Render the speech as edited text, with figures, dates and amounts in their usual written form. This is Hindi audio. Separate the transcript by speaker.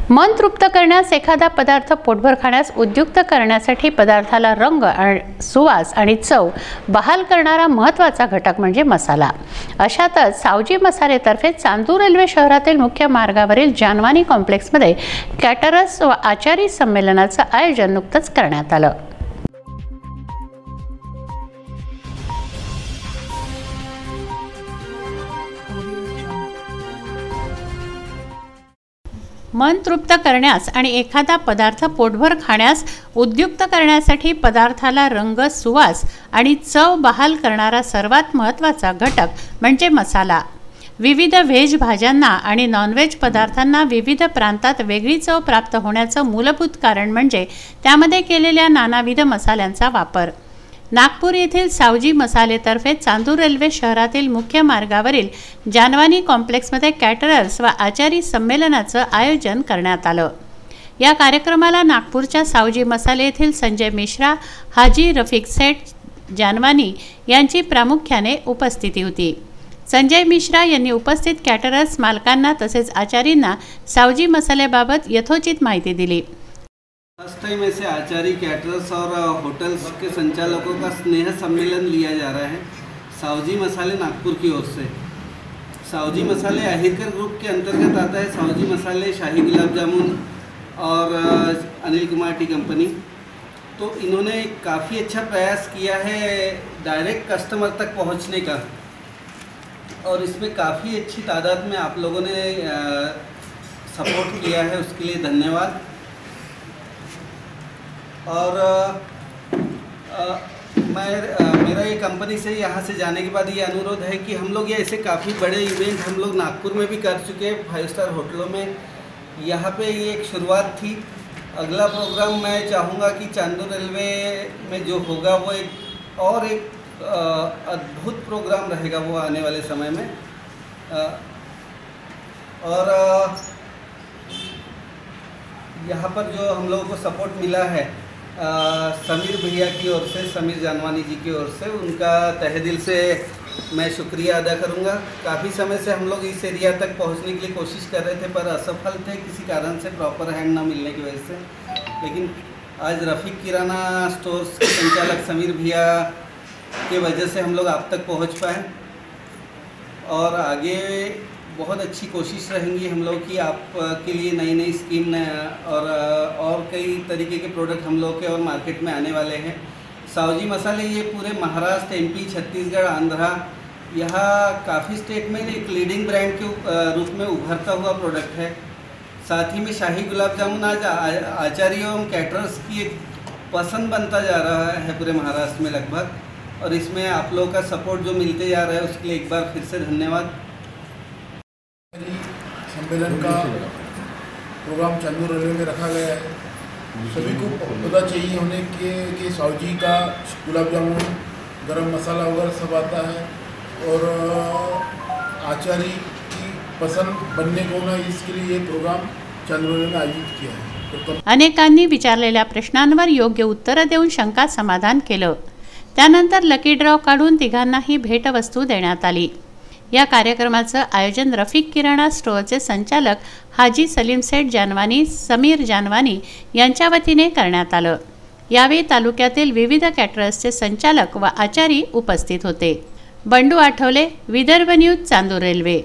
Speaker 1: मन तृप्त करण्यास, एखादा पदार्थ पोटभर खाण्यास उद्युक्त करण्यासाठी पदार्थाला रंग, सुवास आणि चव बहाल करणारा महत्त्वाचा घटक म्हणजे मसाला। अशातच सावजी मसालेतर्फे चांदूर रेल्वे शहरातील मुख्य मार्गावरील जानवानी कॉम्प्लेक्समध्ये कॅटरर्स व आचारी संमेलनाचं आयोजन नुकतंच करण्यात आलं। मन तृप्त करण्यास आणि एखादा पदार्थ पोटभर खाण्यास उद्युक्त करण्यासाठी पदार्थाला रंग, सुवास आणि चव बहाल करणारा सर्वात महत्त्वाचा घटक म्हणजे मसाला। विविध व्हेज भाज्यांना आणि नॉनव्हेज पदार्थांना विविध प्रांतात वेगळी चव प्राप्त होण्याचं मूलभूत कारण म्हणजे त्यामध्ये केलेल्या नानाविध मसाल्यांचा वापर। नागपूर येथील सावजी मसालेतर्फे चांदूर रेल्वे शहरातील मुख्य मार्गावरील जानवानी कॉम्प्लेक्समध्ये कॅटरर्स व आचारी संमेलनाचं आयोजन करण्यात आलं। या कार्यक्रमाला नागपूरच्या सावजी मसाले येथील संजय मिश्रा, हाजी रफिक सेठ जानवानी यांची प्रामुख्याने उपस्थिती होती। संजय मिश्रा यांनी उपस्थित कॅटरर्स मालकांना तसेच आचारींना सावजी मसाल्याबाबत यथोचित माहिती दिली।
Speaker 2: फर्स्ट टाइम ऐसे आचारी, कैटरर्स और होटल्स के संचालकों का स्नेह सम्मेलन लिया जा रहा है सावजी मसाले नागपुर की ओर से। सावजी मसाले अहिरकर ग्रुप के अंतर्गत आता है। सावजी मसाले, शाही गुलाब जामुन और अनिल कुमार टी कंपनी। तो इन्होंने काफ़ी अच्छा प्रयास किया है डायरेक्ट कस्टमर तक पहुंचने का, और इसमें काफ़ी अच्छी तादाद में आप लोगों ने सपोर्ट किया है, उसके लिए धन्यवाद। और मेरा ये कंपनी से यहाँ से जाने के बाद ये अनुरोध है कि हम लोग ये ऐसे काफ़ी बड़े इवेंट हम लोग नागपुर में भी कर चुके हैं, 5 स्टार होटलों में। यहाँ पे ये एक शुरुआत थी। अगला प्रोग्राम मैं चाहूँगा कि चांदूर रेलवे में जो होगा वो एक अद्भुत प्रोग्राम रहेगा वो आने वाले समय में। और यहाँ पर जो हम लोगों को सपोर्ट मिला है समीर भैया की ओर से, समीर जानवानी जी की ओर से, उनका तहे दिल से मैं शुक्रिया अदा करूँगा। काफ़ी समय से हम लोग इस एरिया तक पहुँचने के लिए कोशिश कर रहे थे पर असफल थे किसी कारण से, प्रॉपर हैंड ना मिलने की वजह से। लेकिन आज रफ़ीक किराना स्टोर्स के संचालक समीर भैया के वजह से हम लोग आप तक पहुँच पाए, और आगे बहुत अच्छी कोशिश रहेंगी हम लोग की आपके लिए नई नई स्कीम और कई तरीके के प्रोडक्ट हम लोग के और मार्केट में आने वाले हैं। सावजी मसाले ये पूरे महाराष्ट्र, एमपी, छत्तीसगढ़, आंध्रा, यहाँ काफ़ी स्टेट में एक लीडिंग ब्रांड के रूप में उभरता हुआ प्रोडक्ट है। साथ ही में शाही गुलाब जामुन आज आचार्यों एवं कैटरर्स की एक पसंद बनता जा रहा है पूरे महाराष्ट्र में लगभग, और इसमें आप लोगों का सपोर्ट जो मिलते जा रहा है उसके लिए एक बार फिर से धन्यवाद।
Speaker 3: सम्मेलन का प्रोग्राम चांदूर रेलवे में रखा गया है। सभी को पता चाहिए होने के कि सावजी का गुलाब जामुन, गरम मसाला वगैरह सब आता है, और आचारी की पसंद बनने को ना, इसके लिए ये प्रोग्राम चांदूर रेलवे में आयोजित किया है।
Speaker 1: अनेकांनी विचारलेल्या प्रश्नांवर योग्य उत्तर देऊन शंका समाधान केलं। त्यानंतर लकी ड्रॉ काढून तिघांनाही भेटवस्तू देण्यात आली। या कार्यक्रमाचं आयोजन रफिक किराणा स्टोअरचे संचालक हाजी सलीम सेठ जानवानी, समीर जानवानी यांच्या वतीने करण्यात आलं। यावेळी तालुक्यातील विविध कॅटरर्सचे संचालक व आचारी उपस्थित होते। Bandu Athawale, Vidarbha news, Chandur railway.